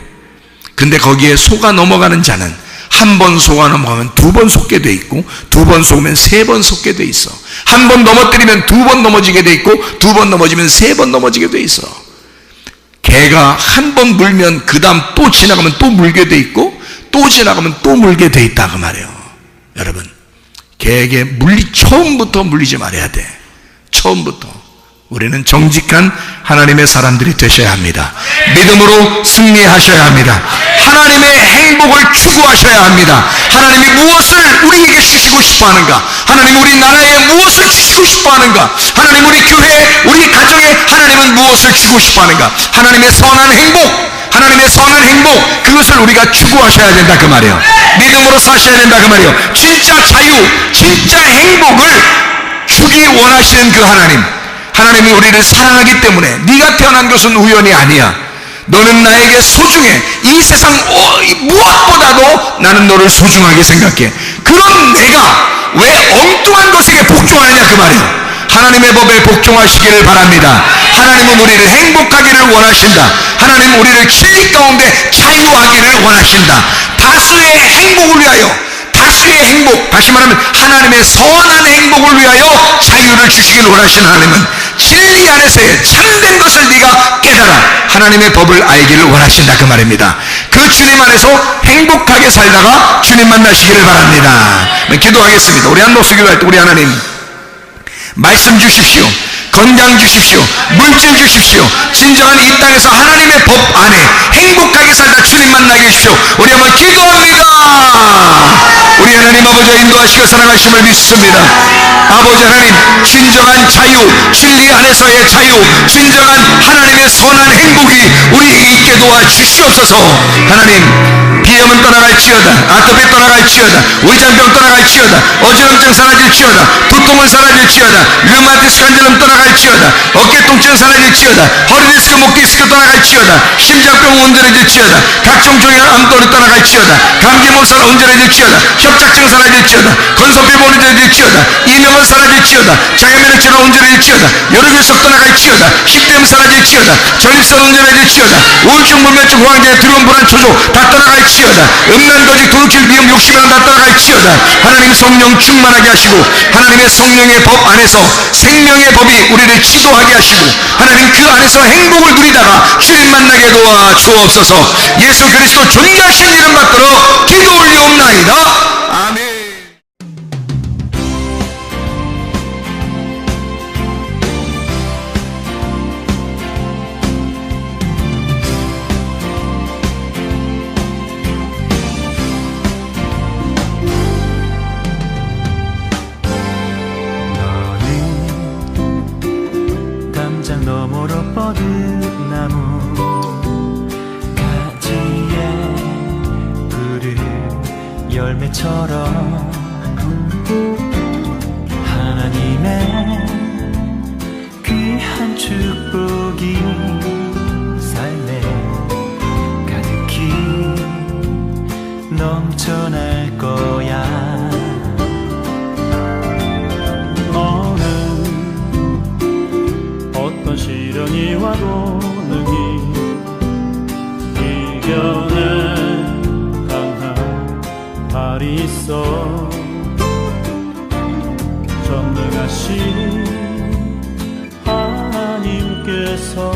근데 거기에 속아 넘어가는 자는 한 번 속아 넘어가면 두 번 속게 돼 있고, 두 번 속으면 세 번 속게 돼 있어. 한 번 넘어뜨리면 두 번 넘어지게 돼 있고, 두 번 넘어지면 세 번 넘어지게 돼 있어. 개가 한 번 물면 그 다음 또 지나가면 또 물게 돼 있고, 또 지나가면 또 물게 돼 있다, 그 말이에요. 여러분, 개에게 처음부터 물리지 말아야 돼. 처음부터. 우리는 정직한 하나님의 사람들이 되셔야 합니다. 믿음으로 승리하셔야 합니다. 하나님의 행복을 추구하셔야 합니다. 하나님이 무엇을 우리에게 주시고 싶어 하는가? 하나님 우리나라에 무엇을 주시고 싶어 하는가? 하나님 우리 교회에, 우리 가정에 하나님은 무엇을 주고 싶어 하는가? 하나님의 선한 행복, 하나님의 선한 행복, 그것을 우리가 추구하셔야 된다, 그 말이에요. 믿음으로 사셔야 된다, 그 말이에요. 진짜 자유, 진짜 행복을 주기 원하시는 그 하나님, 하나님이 우리를 사랑하기 때문에 네가 태어난 것은 우연이 아니야. 너는 나에게 소중해. 이 세상 무엇보다도 나는 너를 소중하게 생각해. 그런 내가 왜 엉뚱한 것에게 복종하느냐, 그 말이에요. 하나님의 법에 복종하시기를 바랍니다. 하나님은 우리를 행복하기를 원하신다. 하나님은 우리를 진리 가운데 자유하기를 원하신다. 다수의 행복을 위하여, 다수의 행복, 다시 말하면 하나님의 선한 행복을 위하여 자유를 주시길 원하시는 하나님은 진리 안에서의 참된 것을 네가 깨달아. 하나님의 법을 알기를 원하신다 그 말입니다. 그 주님 안에서 행복하게 살다가 주님 만나시기를 바랍니다. 기도하겠습니다. 우리 한 목소 기도할 때 우리 하나님 말씀 주십시오. 건강 주십시오. 물질 주십시오. 진정한 이 땅에서 하나님의 법 안에 행복하게 살다 주님 만나게 해주십시오. 우리 한번 기도합니다. 우리 하나님 아버지와 인도하시고 사랑하심을 믿습니다. 아버지 하나님, 진정한 자유, 진리 안에서의 자유, 진정한 하나님의 선한 행복이 우리에게 있게 도와주시옵소서. 하나님, 비염은 떠나갈지어다, 아토피 떠나갈지어다, 위장병 떠나갈지어다, 어지럼증 사라질지어다, 두통은 사라질지어다, 류마티스 관절염 떠나갈지어다, 어깨 통증 사라질지어다, 허리 디스크, 목 디스크 떠나갈지어다, 심장병 온전해질지어다, 각종 종양 암돌이 떠나갈지어다, 감기 못살 온전해질지어다, 협착증 사라질지어다, 건선피부 온전해질지어다, 이명은 사라질지어다, 장애면역질환 온전해질지어다, 여름일석 떠나갈지어다, 식대음 사라질지어다, 전립선 온전해질지어다, 우울증, 불면증, 호황제, 두려움, 불안, 초조 다 떠나갈지어다, 음란거짓, 도둑질, 미움, 욕심이란 다 떠나갈지어다. 하나님 성령 충만하게 하시고 하나님의 성령의 법 안에서 생명의 법이 우리를 지도하게 하시고 하나님 그 안에서 행복을 누리다가 주님 만나게 도와 주옵소서. 예수 그리스도 존귀하신 이름 받들어 기도 올리옵나이다. 아멘. 너머로 뻗은 나무 가지에 푸른 열매처럼 하나님의 귀한 축복이 삶에 가득히 넘쳐날 거야. 어떤 시련이 와도 능히 이겨낼 강한 발이 있어. 전능하신 하나님께서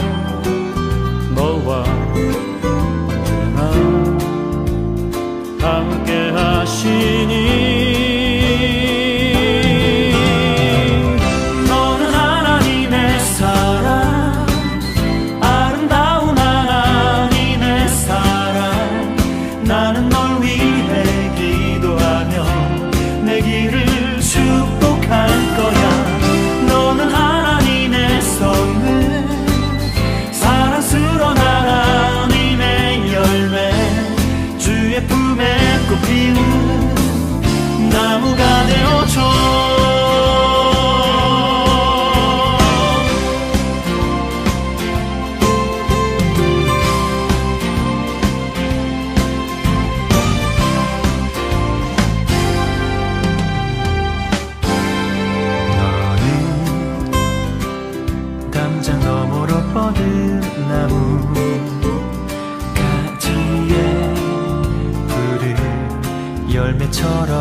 너와 언제나 함께 하시니 나무가 되어줘. 너는 담장 너머로 뻗은 나무 가지에 푸른 열매처럼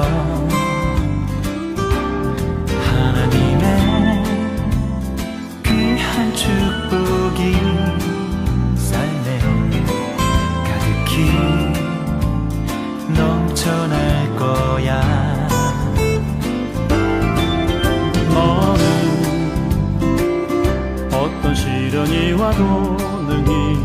하나님의 귀한 축복이 삶에 가득히 넘쳐날 거야. 너는 어떤 시련이 와도 능히